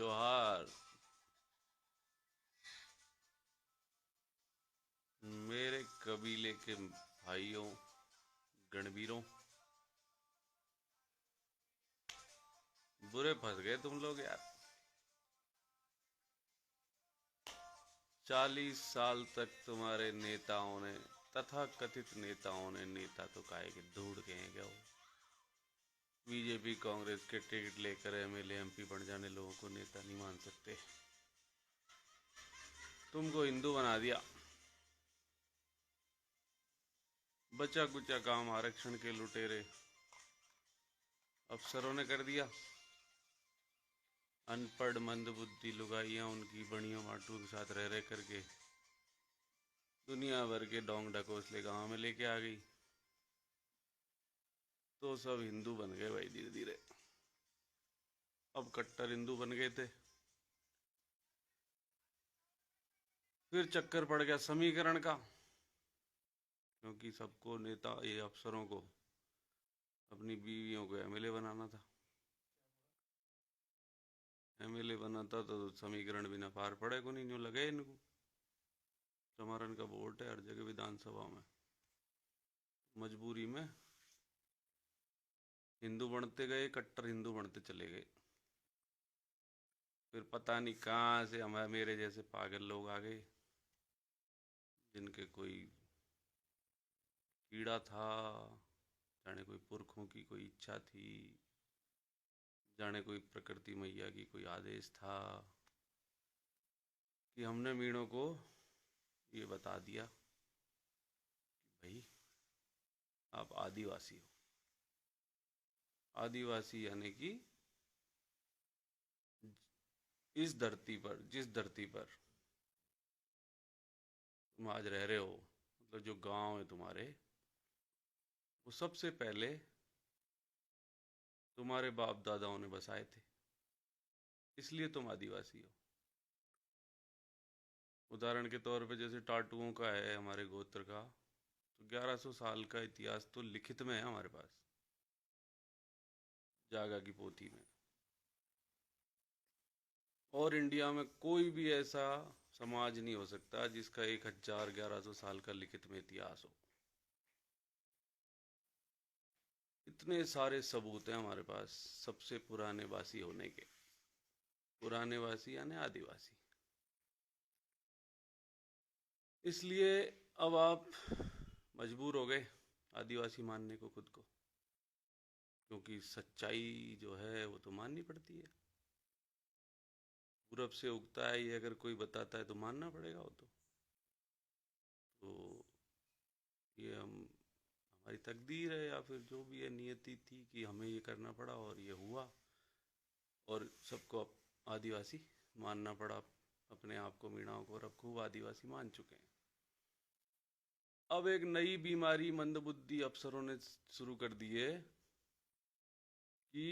जोहार। मेरे कबीले के भाइयों, गणवीरों, बुरे फंस गए तुम लोग यार। 40 साल तक तुम्हारे नेताओं ने, तथा कथित नेताओं ने, नेता तो काहे के ढूंढ के हैं क्या वो, बीजेपी कांग्रेस के टिकट लेकर एमएलए एमपी बन जाने लोगों को नेता नहीं मान सकते। तुमको हिंदू बना दिया। बचा कुचा काम आरक्षण के लुटेरे अफसरों ने कर दिया। अनपढ़ मंदबुद्धि लुगाइयां उनकी बड़ियों माटू के साथ रह रह करके दुनिया भर के डोंग ढकोसले गांव में लेके आ गई। तो सब हिंदू बन गए भाई धीरे धीरे। अब कट्टर हिंदू बन गए थे, फिर चक्कर पड़ गया समीकरण का, क्योंकि सबको नेता ये अफसरों को अपनी बीवियों को एमएलए बनाना था। एमएलए बनाता तो समीकरण बिना पार पड़े को नहीं लगे इनको। चमारन का वोट है हर जगह विधानसभा में। मजबूरी में हिंदू बनते गए, कट्टर हिंदू बनते चले गए। फिर पता नहीं कहाँ से हमारे मेरे जैसे पागल लोग आ गए, जिनके कोई कीड़ा था, जाने कोई पुरखों की कोई इच्छा थी, जाने कोई प्रकृति मैया की कोई आदेश था कि हमने मीणों को ये बता दिया कि भाई आप आदिवासी हो। आदिवासी यानी कि इस धरती पर, जिस धरती पर तुम आज रह रहे हो, मतलब जो गांव है तुम्हारे, वो सबसे पहले तुम्हारे बाप दादाओं ने बसाए थे, इसलिए तुम आदिवासी हो। उदाहरण के तौर पे जैसे टाटुओं का है हमारे गोत्र का, तो 1100 साल का इतिहास तो लिखित में है हमारे पास, जागा की पोथी में। और इंडिया में कोई भी ऐसा समाज नहीं हो सकता जिसका 1100 साल का लिखित में इतिहास हो। इतने सारे सबूत हैं हमारे पास सबसे पुराने वासी होने के। पुराने वासी यानी आदिवासी। इसलिए अब आप मजबूर हो गए आदिवासी मानने को खुद को, क्योंकि सच्चाई जो है वो तो माननी पड़ती है। पूरब से उगता है ये अगर कोई बताता है तो मानना पड़ेगा वो तो ये हमारी तकदीर है, या फिर जो भी है नियति थी कि हमें ये करना पड़ा और ये हुआ, और सबको आदिवासी मानना पड़ा। अपने आप को, मीणाओं को, और अब खूब आदिवासी मान चुके हैं। अब एक नई बीमारी मंदबुद्धि अफसरों ने शुरू कर दी है कि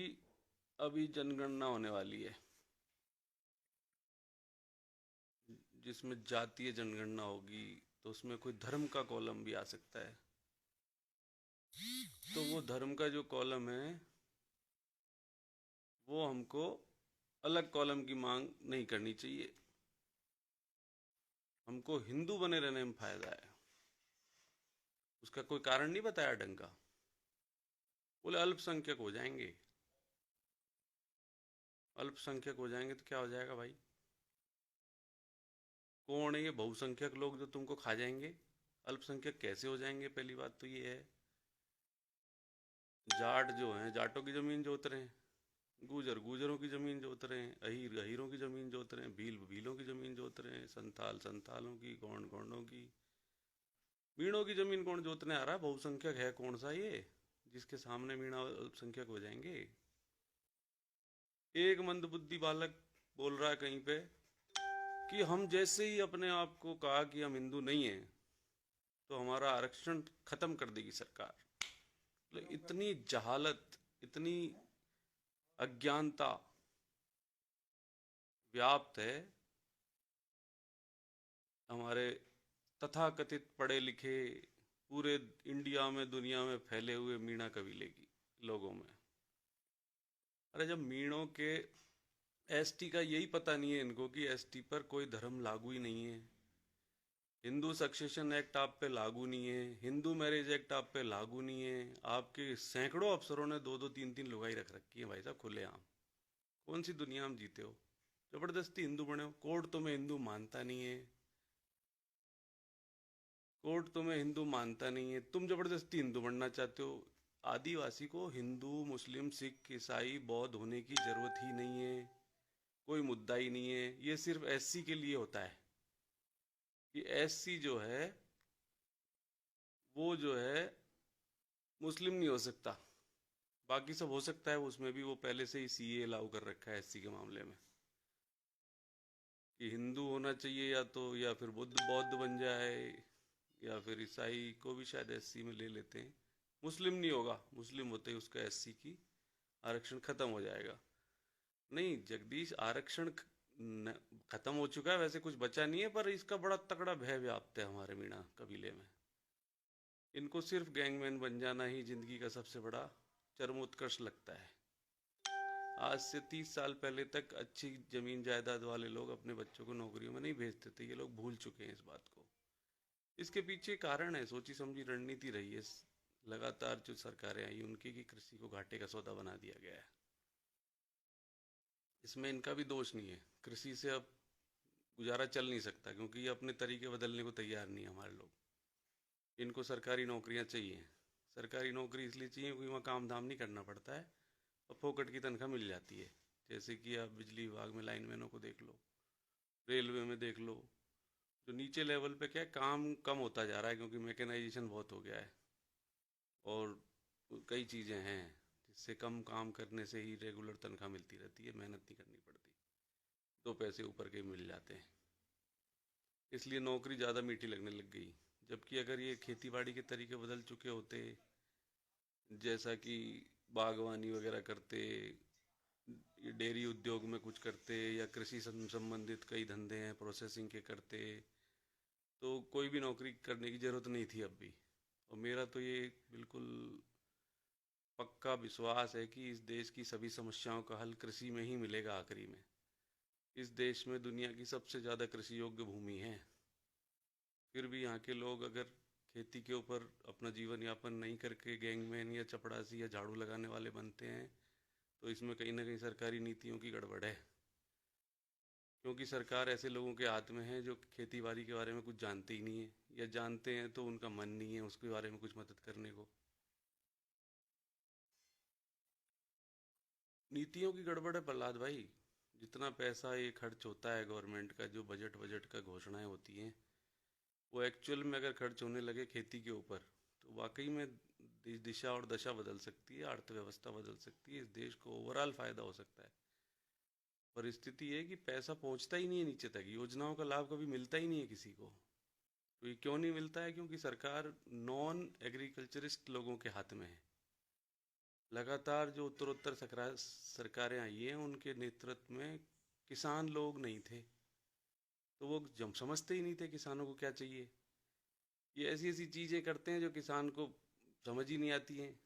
अभी जनगणना होने वाली है, जिसमें जातीय जनगणना होगी, तो उसमें कोई धर्म का कॉलम भी आ सकता है। तो वो धर्म का जो कॉलम है वो हमको अलग कॉलम की मांग नहीं करनी चाहिए। हमको हिंदू बने रहने में फायदा है। उसका कोई कारण नहीं बताया ढंग का। बोले अल्पसंख्यक हो जाएंगे। अल्पसंख्यक हो जाएंगे तो क्या हो जाएगा भाई? कौन है ये बहुसंख्यक लोग जो तुमको खा जाएंगे? अल्पसंख्यक कैसे हो जाएंगे? पहली बात तो ये है, जाट जो हैं जाटों की जमीन जोत रहे हैं, गुजर गुजरों की जमीन जोत रहे हैं, अहीर अहीरों की जमीन जोत रहे हैं, भील भीलों की जमीन जोत रहे हैं, संथाल संथालों की, गौंड गौंडों की। मीणों की जमीन कौन जोतने आ रहा है? बहुसंख्यक है कौन सा ये जिसके सामने मीणा अल्पसंख्यक हो जाएंगे? एक मंदबुद्धि बालक बोल रहा है कहीं पे कि हम जैसे ही अपने आप को कहा कि हम हिंदू नहीं हैं तो हमारा आरक्षण खत्म कर देगी सरकार। मतलब इतनी जहालत, इतनी अज्ञानता व्याप्त है हमारे तथाकथित पढ़े लिखे पूरे इंडिया में, दुनिया में फैले हुए मीणा कबीले की लोगों में। अरे जब मीणों के एसटी का यही पता नहीं है इनको कि एसटी पर कोई धर्म लागू ही नहीं है। हिंदू सक्सेशन एक्ट आप पे लागू नहीं है, हिंदू मैरिज एक्ट आप पे लागू नहीं है। आपके सैकड़ों अफसरों ने दो दो तीन तीन लुगाई रख रखी है भाई साहब खुलेआम। कौन सी दुनिया में जीते हो? जबरदस्ती हिंदू बने हो, कोर्ट तुम्हें हिंदू मानता नहीं है। कोर्ट तुम्हें हिंदू मानता नहीं है, तुम जबरदस्ती हिंदू बनना चाहते हो। आदिवासी को हिंदू मुस्लिम सिख ईसाई बौद्ध होने की जरूरत ही नहीं है। कोई मुद्दा ही नहीं है। ये सिर्फ एससी के लिए होता है कि एससी जो है वो जो है मुस्लिम नहीं हो सकता। बाकी सब हो सकता है, उसमें भी वो पहले से ही सीए लागू कर रखा है एससी के मामले में कि हिंदू होना चाहिए या तो, या फिर बुद्ध बौद्ध बन जाए, या फिर ईसाई को भी शायद एससी में ले लेते हैं। मुस्लिम नहीं होगा, मुस्लिम होते ही उसका एससी की आरक्षण खत्म हो जाएगा। नहीं जगदीश, आरक्षण खत्म हो चुका है, वैसे कुछ बचा नहीं है, पर इसका बड़ा तगड़ा भय व्याप्त है हमारे मीणा कबीले में। इनको सिर्फ गैंगमैन बन जाना ही जिंदगी का सबसे बड़ा चरमोत्कर्ष लगता है। आज से 30 साल पहले तक अच्छी जमीन जायदाद वाले लोग अपने बच्चों को नौकरियों में नहीं भेजते थे। ये लोग भूल चुके हैं इस बात को। इसके पीछे कारण है, सोची समझी रणनीति रही है लगातार जो सरकारें आई उनकी, कि कृषि को घाटे का सौदा बना दिया गया है। इसमें इनका भी दोष नहीं है। कृषि से अब गुजारा चल नहीं सकता क्योंकि ये अपने तरीके बदलने को तैयार नहीं है हमारे लोग। इनको सरकारी नौकरियां चाहिए। सरकारी नौकरी इसलिए चाहिए क्योंकि वहाँ काम धाम नहीं करना पड़ता है और फोकट की तनख्वाह मिल जाती है। जैसे कि आप बिजली विभाग में लाइनमैनों को देख लो, रेलवे में देख लो। जो नीचे लेवल पे क्या है, काम कम होता जा रहा है क्योंकि मैकेनाइजेशन बहुत हो गया है और कई चीज़ें हैं जिससे कम काम करने से ही रेगुलर तनख्वाह मिलती रहती है, मेहनत नहीं करनी पड़ती, दो पैसे ऊपर के मिल जाते हैं। इसलिए नौकरी ज़्यादा मीठी लगने लग गई। जबकि अगर ये खेतीबाड़ी के तरीके बदल चुके होते, जैसा कि बागवानी वगैरह करते, ये डेयरी उद्योग में कुछ करते, या कृषि संबंधित कई धंधे हैं प्रोसेसिंग के करते, तो कोई भी नौकरी करने की ज़रूरत नहीं थी अब भी। और मेरा तो ये बिल्कुल पक्का विश्वास है कि इस देश की सभी समस्याओं का हल कृषि में ही मिलेगा आखिरी में। इस देश में दुनिया की सबसे ज़्यादा कृषि योग्य भूमि है, फिर भी यहाँ के लोग अगर खेती के ऊपर अपना जीवन यापन नहीं करके गैंगमैन या चपड़ासी या झाड़ू लगाने वाले बनते हैं, तो इसमें कहीं ना कहीं सरकारी नीतियों की गड़बड़ है। क्योंकि सरकार ऐसे लोगों के हाथ में है जो खेती बाड़ी के बारे में कुछ जानते ही नहीं है, या जानते हैं तो उनका मन नहीं है उसके बारे में कुछ मदद करने को। नीतियों की गड़बड़ है प्रहलाद भाई। जितना पैसा ये खर्च होता है गवर्नमेंट का, जो बजट बजट का घोषणाएं होती हैं, वो एक्चुअल में अगर खर्च होने लगे खेती के ऊपर, तो वाकई में दिशा और दशा बदल सकती है, अर्थव्यवस्था बदल सकती है, इस देश को ओवरऑल फायदा हो सकता है। परिस्थिति है कि पैसा पहुंचता ही नहीं है नीचे तक, योजनाओं का लाभ कभी मिलता ही नहीं है किसी को। तो ये क्यों नहीं मिलता है? क्योंकि सरकार नॉन एग्रीकल्चरिस्ट लोगों के हाथ में है। लगातार जो उत्तरोत्तर सरकारें आई हैं उनके नेतृत्व में किसान लोग नहीं थे, तो वो जब समझते ही नहीं थे किसानों को क्या चाहिए। ये ऐसी ऐसी चीज़ें करते हैं जो किसान को समझ ही नहीं आती हैं।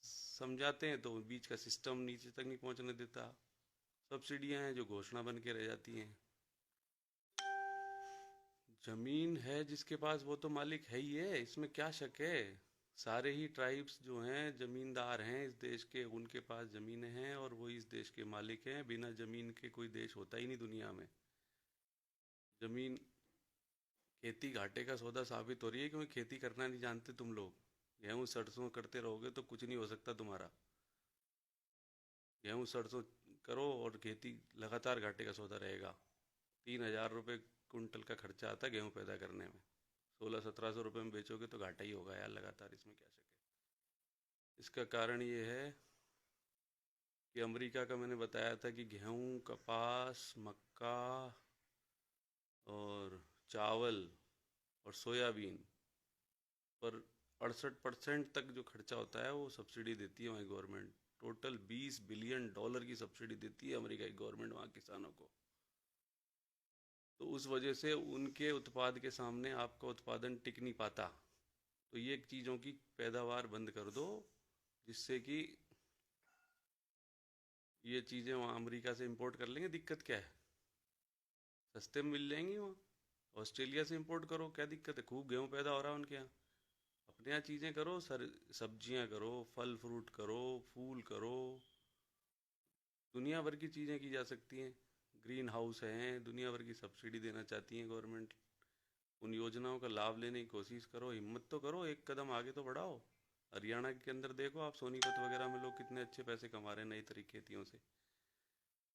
समझाते हैं तो बीच का सिस्टम नीचे तक नहीं पहुंचने देता। सब्सिडियां हैं जो घोषणा बन के रह जाती हैं। जमीन है जिसके पास वो तो मालिक है ही है, इसमें क्या शक है। सारे ही ट्राइब्स जो हैं जमींदार हैं इस देश के, उनके पास ज़मीनें हैं और वो इस देश के मालिक हैं। बिना ज़मीन के कोई देश होता ही नहीं दुनिया में। ज़मीन खेती घाटे का सौदा साबित हो रही है क्योंकि खेती करना नहीं जानते तुम लोग। गेहूँ सरसों करते रहोगे तो कुछ नहीं हो सकता तुम्हारा। गेहूँ सरसों करो और खेती लगातार घाटे का सौदा रहेगा। 3,000 रुपये कुंटल का खर्चा आता है गेहूँ पैदा करने में, 1600-1700 रुपये में बेचोगे तो घाटा ही होगा यार लगातार, इसमें क्या शक है। इसका कारण ये है कि अमेरिका का मैंने बताया था कि गेहूँ कपास मक्का और चावल और सोयाबीन पर 68% तक जो खर्चा होता है वो सब्सिडी देती है वहाँ गवर्नमेंट। टोटल $20 बिलियन की सब्सिडी देती है अमेरिका की गवर्नमेंट वहाँ किसानों को। तो उस वजह से उनके उत्पाद के सामने आपका उत्पादन टिक नहीं पाता। तो ये चीज़ों की पैदावार बंद कर दो जिससे कि ये चीज़ें वहाँ अमेरिका से इंपोर्ट कर लेंगे, दिक्कत क्या है? सस्ते में मिल जाएंगी वहाँ। ऑस्ट्रेलिया से इंपोर्ट करो, क्या दिक्कत है? खूब गेहूँ पैदा हो रहा है उनके यहाँ। अपने यहाँ चीज़ें करो सर, सब्जियाँ करो, फल फ्रूट करो, फूल करो, दुनिया भर की चीज़ें की जा सकती हैं। ग्रीन हाउस हैं, दुनिया भर की सब्सिडी देना चाहती है गवर्नमेंट। उन योजनाओं का लाभ लेने की कोशिश करो, हिम्मत तो करो, एक कदम आगे तो बढ़ाओ। हरियाणा के अंदर देखो आप, सोनीपत वगैरह में लोग कितने अच्छे पैसे कमा रहे हैं नई तरीके खेतियों से।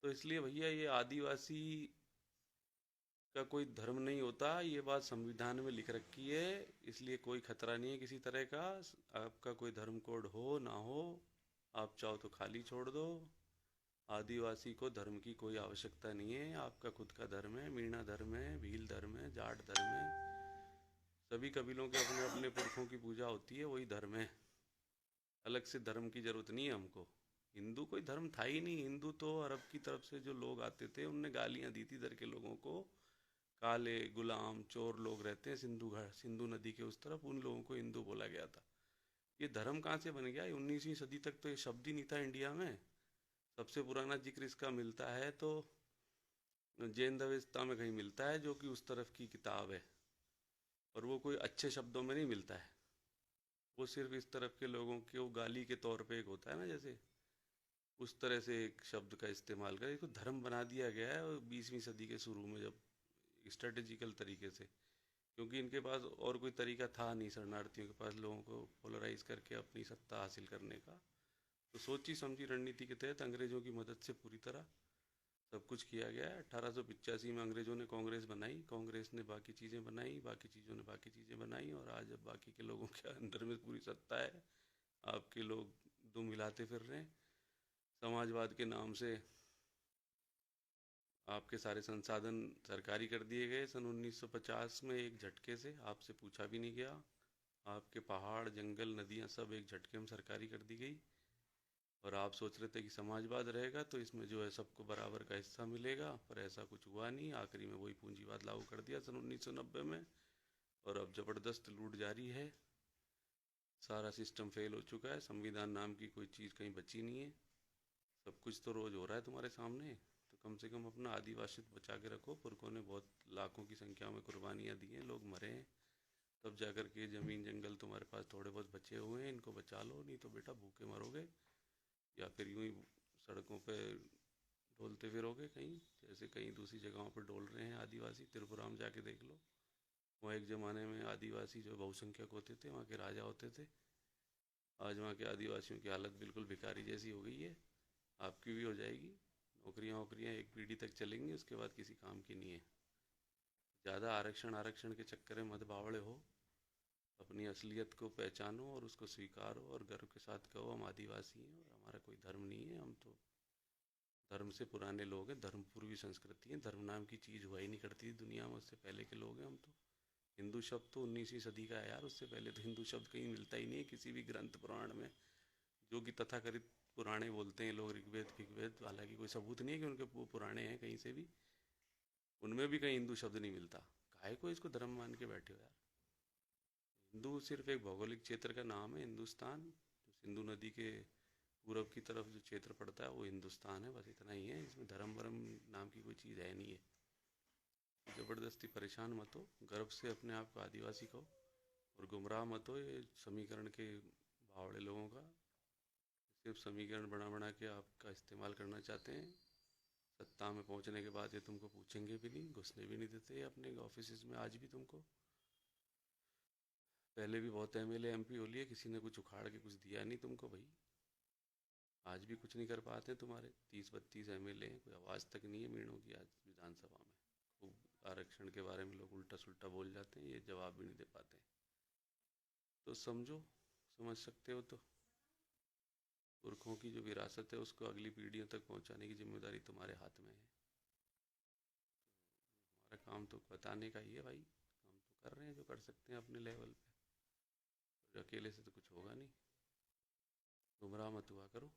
तो इसलिए भैया ये आदिवासी का कोई धर्म नहीं होता, ये बात संविधान में लिख रखी है। इसलिए कोई खतरा नहीं है किसी तरह का। आपका कोई धर्म कोड हो ना हो, आप चाहो तो खाली छोड़ दो। आदिवासी को धर्म की कोई आवश्यकता नहीं है। आपका खुद का धर्म है, मीणा धर्म है, भील धर्म है, जाट धर्म है। सभी कबीलों के अपने अपने पुरखों की पूजा होती है, वही धर्म है। अलग से धर्म की जरूरत नहीं है हमको। हिंदू कोई धर्म था ही नहीं। हिंदू तो अरब की तरफ से जो लोग आते थे, उनने गालियां दी थी इधर के लोगों को। काले गुलाम चोर लोग रहते हैं सिंधु नदी के उस तरफ, उन लोगों को हिंदू बोला गया था। ये धर्म कहाँ से बन गया? 19वीं सदी तक तो ये शब्द ही नहीं था इंडिया में। सबसे पुराना जिक्र इसका मिलता है तो जैन दवेस्ता में कहीं मिलता है, जो कि उस तरफ की किताब है। और वो कोई अच्छे शब्दों में नहीं मिलता है। वो सिर्फ इस तरफ के लोगों के वो गाली के तौर पे एक होता है ना, जैसे उस तरह से एक शब्द का इस्तेमाल कर इसको धर्म बना दिया गया है। और 20वीं सदी के शुरू में जब स्ट्रेटेजिकल तरीके से, क्योंकि इनके पास और कोई तरीका था नहीं शरणार्थियों के पास लोगों को पोलराइज करके अपनी सत्ता हासिल करने का। तो सोची समझी रणनीति के तहत अंग्रेजों की मदद से पूरी तरह सब कुछ किया गया है। 1885 में अंग्रेजों ने कांग्रेस बनाई, कांग्रेस ने बाकी चीज़ें बनाई, बाकी चीज़ों ने बाकी चीज़ें बनाई, और आज अब बाकी के लोगों के अंदर में पूरी सत्ता है। आपके लोग दुम हिलाते फिर रहे हैं समाजवाद के नाम से। आपके सारे संसाधन सरकारी कर दिए गए सन 1950 में एक झटके से, आपसे पूछा भी नहीं गया। आपके पहाड़ जंगल नदियाँ सब एक झटके में सरकारी कर दी गई। और आप सोच रहे थे कि समाजवाद रहेगा तो इसमें जो है सबको बराबर का हिस्सा मिलेगा, पर ऐसा कुछ हुआ नहीं। आखिरी में वही पूंजीवाद लागू कर दिया सन 1990 में। और अब ज़बरदस्त लूट जारी है। सारा सिस्टम फेल हो चुका है। संविधान नाम की कोई चीज़ कहीं बची नहीं है। सब कुछ तो रोज़ हो रहा है तुम्हारे सामने। तो कम से कम अपना आदिवासित्व बचा के रखो। पुरखों ने बहुत लाखों की संख्या में कुर्बानियाँ दी हैं, लोग मरे हैं, तब जाकर के ज़मीन जंगल तुम्हारे पास थोड़े बहुत बचे हुए हैं। इनको बचा लो, नहीं तो बेटा भूखे मरोगे, या फिर यूं ही सड़कों पे डोलते फिरोगे कहीं, जैसे कहीं दूसरी जगहों पर डोल रहे हैं आदिवासी। त्रिपुरा में जाके देख लो, वहाँ एक ज़माने में आदिवासी जो बहुसंख्यक होते थे, वहाँ के राजा होते थे। आज वहाँ के आदिवासियों की हालत बिल्कुल भिखारी जैसी हो गई है। आपकी भी हो जाएगी। नौकरियाँ वोकरियाँ एक पीढ़ी तक चलेंगी, उसके बाद किसी काम की नहीं है। ज़्यादा आरक्षण आरक्षण के चक्कर में मत बावड़े हो। अपनी असलियत को पहचानो और उसको स्वीकारो, और गर्व के साथ कहो हम आदिवासी हैं और हमारा कोई धर्म नहीं है। हम तो धर्म से पुराने लोग हैं, धर्म पूर्वी संस्कृति है। धर्म नाम की चीज़ हुआ ही नहीं करती थी दुनिया में, उससे पहले के लोग हैं हम तो। हिंदू शब्द तो 19वीं सदी का है यार, उससे पहले तो हिंदू शब्द कहीं मिलता ही नहीं है किसी भी ग्रंथ पुराण में। जो कि तथाकथित पुराने बोलते हैं लोग, ऋग्वेद ऋग्वेद, हालांकि कोई सबूत नहीं है कि उनके पुराने हैं कहीं से भी। उनमें भी कहीं हिंदू शब्द नहीं मिलता। काहे को इसको धर्म मान के बैठे हो यार? हिंदू सिर्फ एक भौगोलिक क्षेत्र का नाम है, हिंदुस्तान। जो सिंधु नदी के पूरब की तरफ जो क्षेत्र पड़ता है वो हिंदुस्तान है, बस इतना ही है। इसमें धर्म वरम नाम की कोई चीज़ है नहीं है। ज़बरदस्ती परेशान मत हो, गर्व से अपने आप को आदिवासी कहो, और गुमराह मत हो ये समीकरण के बावड़े लोगों का। सिर्फ समीकरण बना बना के आपका इस्तेमाल करना चाहते हैं। सत्ता में पहुंचने के बाद ये तुमको पूछेंगे भी नहीं, घुसने भी नहीं देते अपने ऑफिस में। आज भी तुमको, पहले भी बहुत एमएलए एमपी हो लिए, किसी ने कुछ उखाड़ के कुछ दिया नहीं तुमको भाई। आज भी कुछ नहीं कर पाते तुम्हारे 30-32 एमएलए हैं, कोई आवाज़ तक नहीं है मीणों की आज विधानसभा में। खूब आरक्षण के बारे में लोग उल्टा सुल्टा बोल जाते हैं, ये जवाब भी नहीं दे पाते। तो समझो, समझ सकते हो तो पुरखों की जो विरासत है उसको अगली पीढ़ियों तक पहुंचाने की जिम्मेदारी तुम्हारे हाथ में है। हमारा काम तो बताने का ही है भाई। हम तो कर रहे हैं जो कर सकते हैं अपने लेवल पे, और अकेले से तो कुछ होगा नहीं। गुमराह मत हुआ करो।